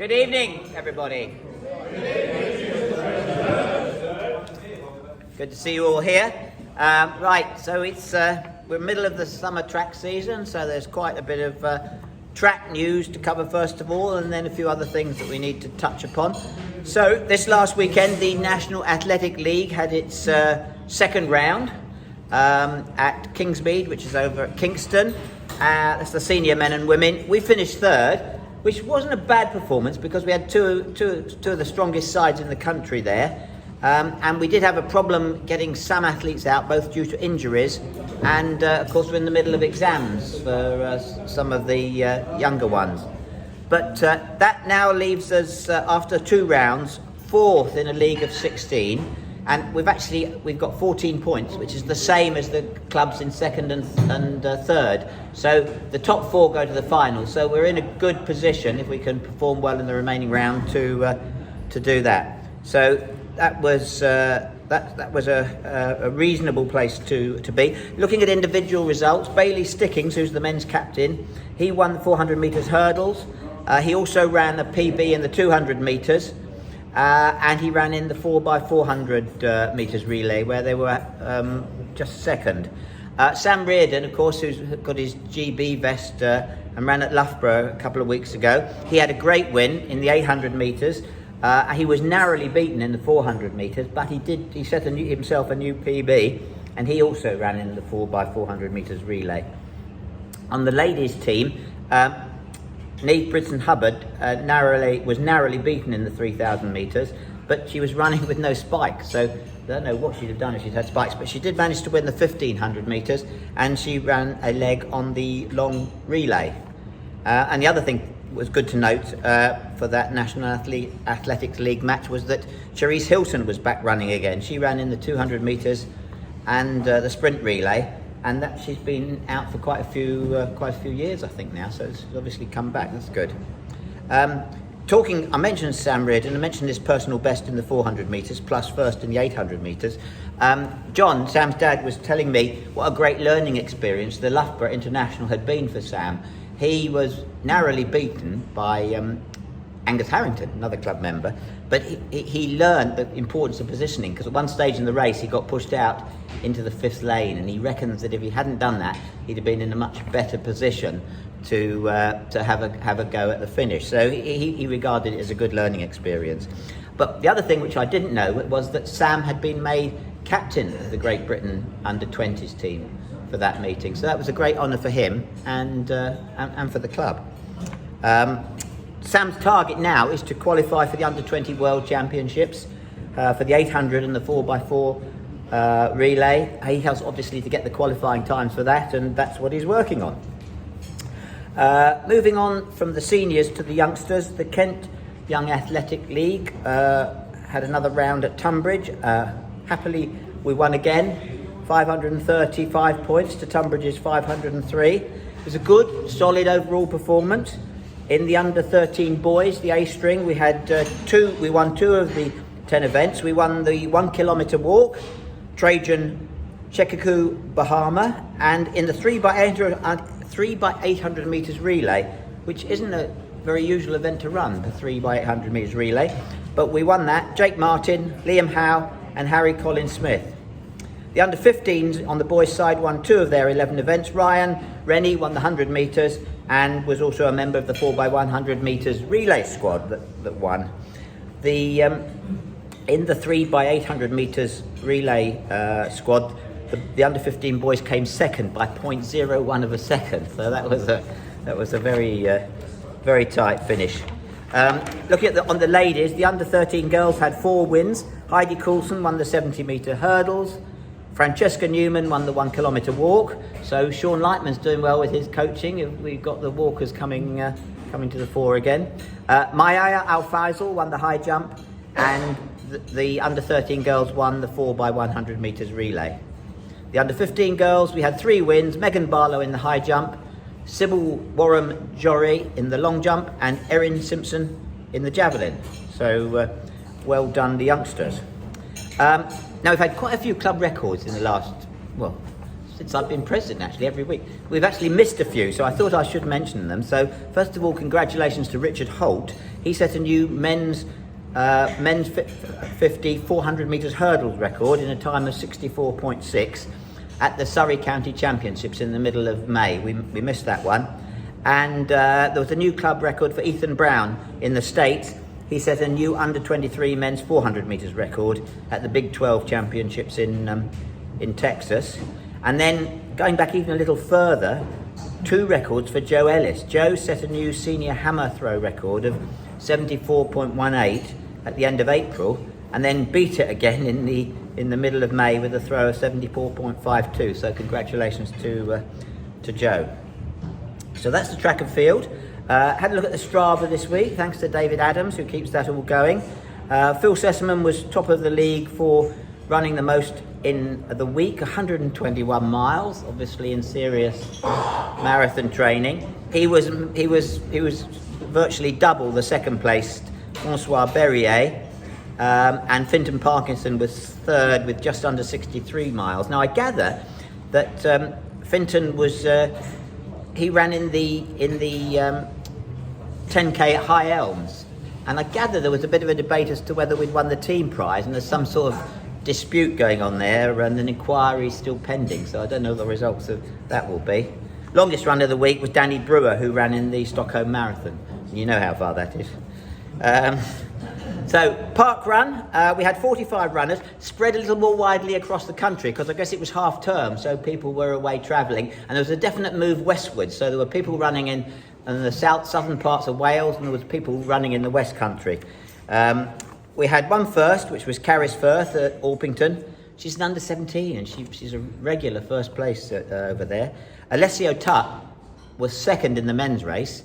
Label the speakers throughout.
Speaker 1: Good evening, everybody. Good to see you all here. Right, so it's we're middle of the summer track season, so there's quite a bit of track news to cover first of all, and then a few other things that we need to touch upon. So this last weekend, the National Athletic League had its second round at Kingsmead, which is over at Kingston. That's the senior men and women. We finished third, which wasn't a bad performance because we had two of the strongest sides in the country there. And we did have a problem getting some athletes out, both due to injuries and, of course, we're in the middle of exams for some of the younger ones. But that now leaves us, after two rounds, fourth in a league of 16. And we've got 14 points, which is the same as the clubs in second and third. So the top four go to the final. So we're in a good position if we can perform well in the remaining round to do that. So that was a reasonable place to be. Looking at individual results, Bailey Stickings, who's the men's captain, he won the 400 metres hurdles. He also ran a PB in the 200 metres. And he ran in the 4x400 metres relay, where they were just second. Sam Reardon, of course, who's got his GB vest and ran at Loughborough a couple of weeks ago, he had a great win in the 800 metres. He was narrowly beaten in the 400 metres, but he set himself a new PB, and he also ran in the 4x400 metres relay. On the ladies' team, Neve Britton Hubbard was narrowly beaten in the 3,000 metres, but she was running with no spikes, so I don't know what she'd have done if she'd had spikes, but she did manage to win the 1,500 metres, and she ran a leg on the long relay. And the other thing was good to note for that National Athletics League match was that Cherise Hilton was back running again. She ran in the 200 metres and the sprint relay. And that she's been out for quite a few years, I think now. So it's obviously come back. That's good. I mentioned Sam Reardon. I mentioned his personal best in the 400 metres, plus first in the 800 metres. John, Sam's dad, was telling me what a great learning experience the Loughborough International had been for Sam. He was narrowly beaten by Angus Harrington, another club member, but he learned the importance of positioning, because at one stage in the race he got pushed out into the fifth lane, and he reckons that if he hadn't done that, he'd have been in a much better position to have a go at the finish. So he regarded it as a good learning experience. But the other thing which I didn't know was that Sam had been made captain of the Great Britain under-20s team for that meeting. So that was a great honour for him and for the club. Sam's target now is to qualify for the Under-20 World Championships for the 800 and the 4x4 relay. He has obviously to get the qualifying times for that, and that's what he's working on. Moving on from the seniors to the youngsters, the Kent Young Athletic League had another round at Tunbridge. Happily, we won again, 535 points to Tunbridge's 503. It was a good, solid overall performance. In the under-13 boys, the A-string, we won two of the 10 events. We won the 1 kilometre walk, Trajan Chekaku Bahama, and in the 3x800 metres relay, which isn't a very usual event to run, the 3x800 metres relay, but we won that. Jake Martin, Liam Howe and Harry Collins Smith. The under-15s on the boys' side won two of their 11 events. Ryan Rennie won the 100 metres and was also a member of the 4x100 metres relay squad that won. In the 3x800 metres relay squad, the under-15 boys came second by 0.01 of a second. So that was a very tight finish. Looking at on the ladies, the under-13 girls had 4 wins. Heidi Coulson won the 70-metre hurdles. Francesca Newman won the 1 kilometre walk. So Sean Lightman's doing well with his coaching. We've got the walkers coming to the fore again. Maya Al Faisal won the high jump, and the under-13 girls won the 4x100 metres relay. The under-15 girls, we had 3 wins. Megan Barlow in the high jump, Sybil Warham-Jory in the long jump, and Erin Simpson in the javelin. So well done, the youngsters. Now, we've had quite a few club records in the last, since I've been president, actually, every week. We've actually missed a few, so I thought I should mention them. So, first of all, congratulations to Richard Holt. He set a new men's 50 400 metres hurdles record in a time of 64.6 at the Surrey County Championships in the middle of May. We missed that one. And there was a new club record for Ethan Brown in the States. He set a new under-23 men's 400 metres record at the Big 12 Championships in Texas. And then, going back even a little further, 2 records for Joe Ellis. Joe set a new senior hammer throw record of 74.18 at the end of April, and then beat it again in the middle of May with a throw of 74.52. So congratulations to Joe. So that's the track and field. Had a look at the Strava this week, thanks to David Adams, who keeps that all going. Phil Sessamon was top of the league for running the most in the week, 121 miles, obviously in serious marathon training. He was virtually double the second placed Francois Berrier, and Finton Parkinson was third with just under 63 miles. Now I gather that Finton was he ran in the 10k at High Elms, and I gather there was a bit of a debate as to whether we'd won the team prize, and there's some sort of dispute going on there, and an inquiry still pending, so I don't know what the results of that will be. Longest run of the week was Danny Brewer, who ran in the Stockholm Marathon. You know how far that is. So, park run, we had 45 runners, spread a little more widely across the country, because I guess it was half term, so people were away travelling, and there was a definite move westwards, so there were people running in the southern parts of Wales, and there was people running in the West Country. We had one first, which was Caris Firth at Orpington. She's an under 17, and she's a regular first place over there. Alessio Tutt was second in the men's race.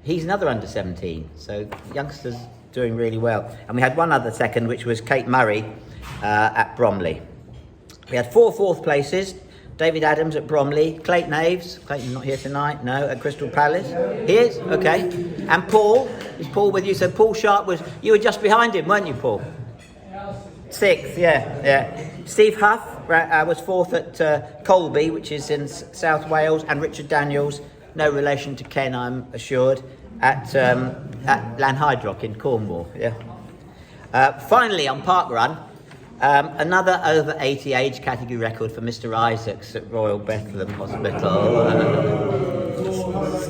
Speaker 1: He's another under 17, so youngsters doing really well. And we had one other second, which was Kate Murray at Bromley. We had 4 fourth places. David Adams at Bromley, Clayton Aves, Clayton not here tonight, no, at Crystal Palace. He is, okay. And Paul, is Paul with you? So Paul Sharp you were just behind him, weren't you, Paul? 6th, yeah. Steve Huff was 4th at Colby, which is in South Wales, and Richard Daniels, no relation to Ken, I'm assured, at Lanhydrock in Cornwall, yeah. Finally, on Park Run, another over 80 age category record for Mr. Isaacs at Royal Bethlehem Hospital.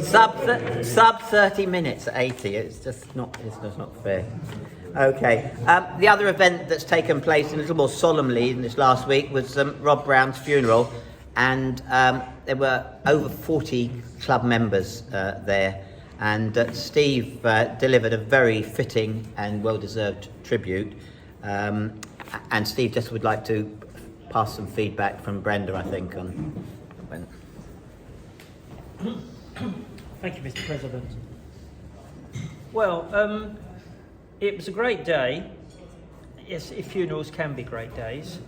Speaker 1: Sub 30 minutes at 80. It's just not fair. Okay. The other event that's taken place a little more solemnly in this last week was Rob Brown's funeral, and there were over 40 club members there. And Steve delivered a very fitting and well-deserved tribute. And Steve just would like to pass some feedback from Brenda, I think, on when.
Speaker 2: Thank you, Mr. President. Well, it was a great day. Yes, funerals can be great days,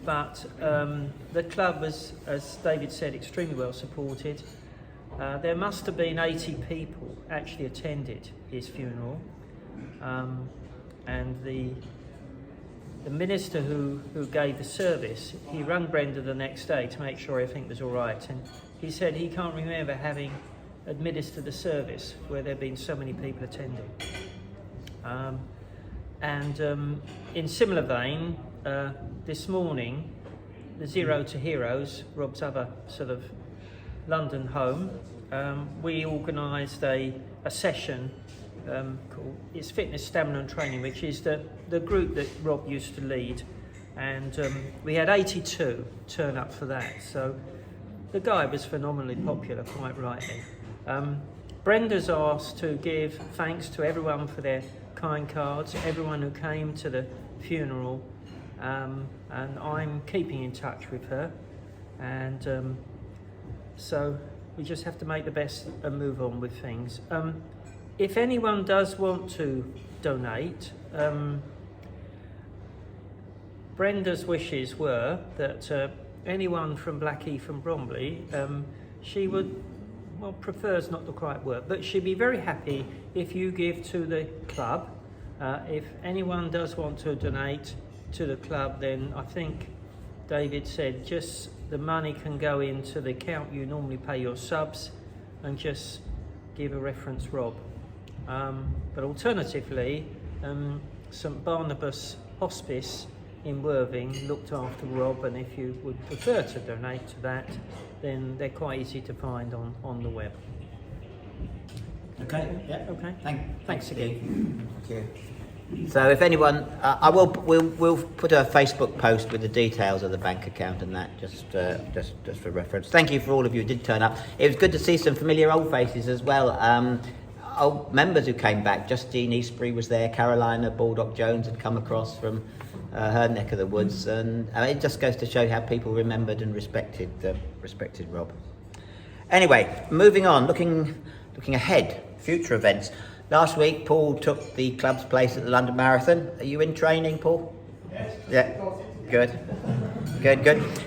Speaker 2: but the club was, as David said, extremely well supported. There must have been 80 people actually attended his funeral, and the minister who gave the service, he rang Brenda the next day to make sure everything was all right, and he said he can't remember having administered a service where there had been so many people attending. In similar vein, this morning, the Zero to Heroes, Rob's other sort of London home, we organised a session called It's Fitness, Stamina and Training, which is the group that Rob used to lead, and we had 82 turn up for that, so the guy was phenomenally popular, quite rightly. Brenda's asked to give thanks to everyone for their kind cards, everyone who came to the funeral, and I'm keeping in touch with her, and so we just have to make the best and move on with things. If anyone does want to donate, Brenda's wishes were that anyone from Blackheath and Bromley, she would, well, prefers not to quite work, but she'd be very happy if you give to the club. If anyone does want to donate to the club, then I think David said just the money can go into the account you normally pay your subs, and just give a reference Rob. But alternatively, St Barnabas Hospice in Worthing looked after Rob, and if you would prefer to donate to that, then they're quite easy to find on the web.
Speaker 1: Okay. Yeah.
Speaker 2: Okay.
Speaker 1: Thanks
Speaker 2: again.
Speaker 1: Thank you. So if anyone, we'll put a Facebook post with the details of the bank account and that, just for reference. Thank you for all of you who did turn up. It was good to see some familiar old faces as well. Old members who came back. Justine Eastbury was there. Carolina Baldock Jones had come across from her neck of the woods, and it just goes to show how people remembered and respected Rob. Anyway, moving on, looking ahead, future events. Last week, Paul took the club's place at the London Marathon. Are you in training, Paul?
Speaker 3: Yes.
Speaker 1: Yeah. Good.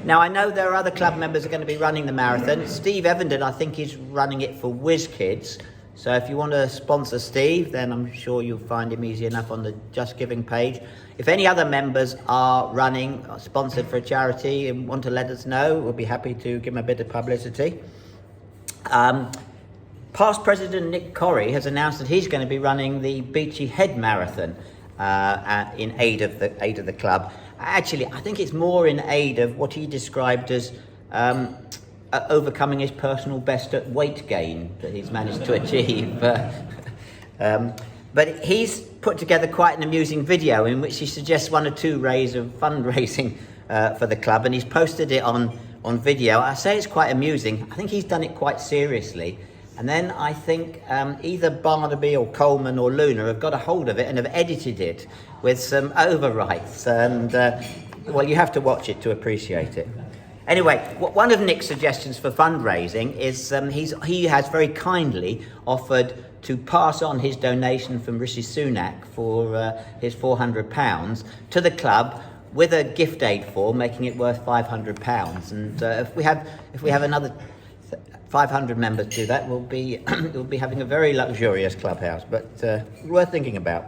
Speaker 1: Now, I know there are other club members who are going to be running the marathon. Steve Evenden, I think, is running it for Whiz Kids. So if you want to sponsor Steve, then I'm sure you'll find him easy enough on the Just Giving page. If any other members are running, sponsored for a charity and want to let us know, we'll be happy to give them a bit of publicity. Past President Nick Corrie has announced that he's going to be running the Beachy Head Marathon in aid of the club. Actually, I think it's more in aid of what he described as overcoming his personal best at weight gain that he's managed to achieve. But he's put together quite an amusing video in which he suggests one or two ways of fundraising for the club, and he's posted it on video. I say it's quite amusing. I think he's done it quite seriously. And then I think either Barnaby or Coleman or Luna have got a hold of it and have edited it with some overwrites. And, well, you have to watch it to appreciate it. Anyway, one of Nick's suggestions for fundraising is he has very kindly offered to pass on his donation from Rishi Sunak for his £400 to the club with a gift aid form, making it worth £500. And if we have another 500 members do that, we'll be having a very luxurious clubhouse, but worth thinking about.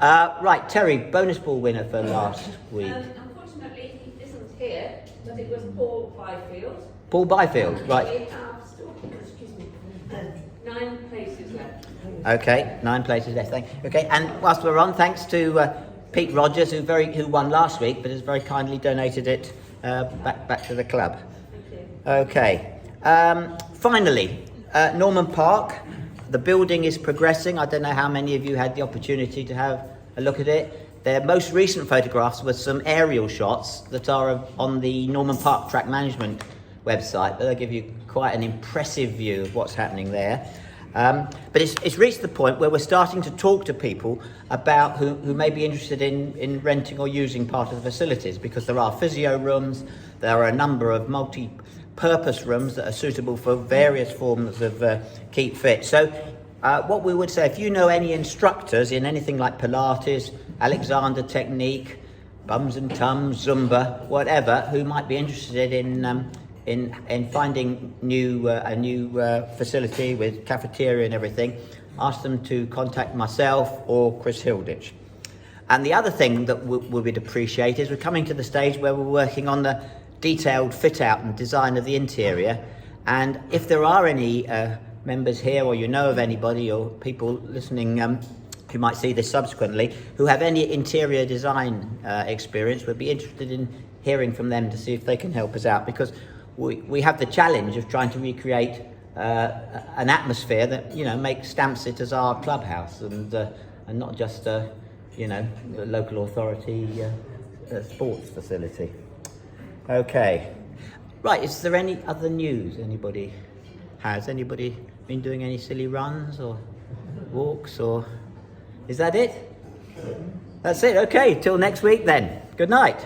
Speaker 1: Right, Terry, bonus ball winner for last week.
Speaker 4: Unfortunately, he isn't here, but it was Paul Byfield.
Speaker 1: Paul Byfield, right.
Speaker 4: We have still, 9 places left.
Speaker 1: Okay, 9 places left. Okay, and whilst we're on, thanks to Pete Rogers, who won last week, but has very kindly donated it back to the club.
Speaker 4: Thank you.
Speaker 1: Okay. Finally, Norman Park, the building is progressing. I don't know how many of you had the opportunity to have a look at it. Their most recent photographs were some aerial shots that are on the Norman Park Track Management website, but they'll give you quite an impressive view of what's happening there. But it's reached the point where we're starting to talk to people about who may be interested in renting or using part of the facilities, because there are physio rooms, there are a number of multi-purpose rooms that are suitable for various forms of keep fit. So what we would say, if you know any instructors in anything like Pilates, Alexander Technique, Bums and Tums, Zumba, whatever, who might be interested in finding a new facility with cafeteria and everything, ask them to contact myself or Chris Hilditch. And the other thing that we would appreciate is we're coming to the stage where we're working on the detailed fit out and design of the interior. And if there are any members here, or you know of anybody or people listening who might see this subsequently, who have any interior design experience, we'd be interested in hearing from them to see if they can help us out, because we have the challenge of trying to recreate an atmosphere that stamps it as our clubhouse and not just the local authority sports facility. Okay, right. Is there any other news? Anybody been doing any silly runs or walks, or is that it? That's it. Okay, till next week then. Good night.